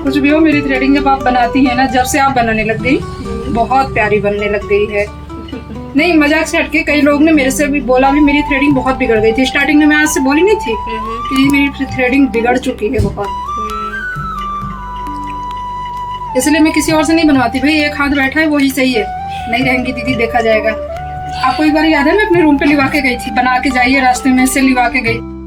कुछ भी हो, मेरी थ्रेडिंग जब आप बनाती है ना, जब से आप बनाने लग गई बहुत प्यारी बनने लग गई है। नहीं, मजाक से हटके कई लोग ने मेरे से भी बोला भी मेरी थ्रेडिंग बहुत बिगड़ गई थी। स्टार्टिंग में मैं आज से बोली नहीं थी कि मेरी थ्रेडिंग बिगड़ चुकी है बहुत, इसलिए मैं किसी और से नहीं बनवाती। भाई एक हाथ बैठा है वही सही है, नहीं रहेंगी दीदी देखा जाएगा। आपको एक बार याद है मैं अपने रूम पे लिवा के गई थी, बना के जाइए, रास्ते में से लिवा के गई।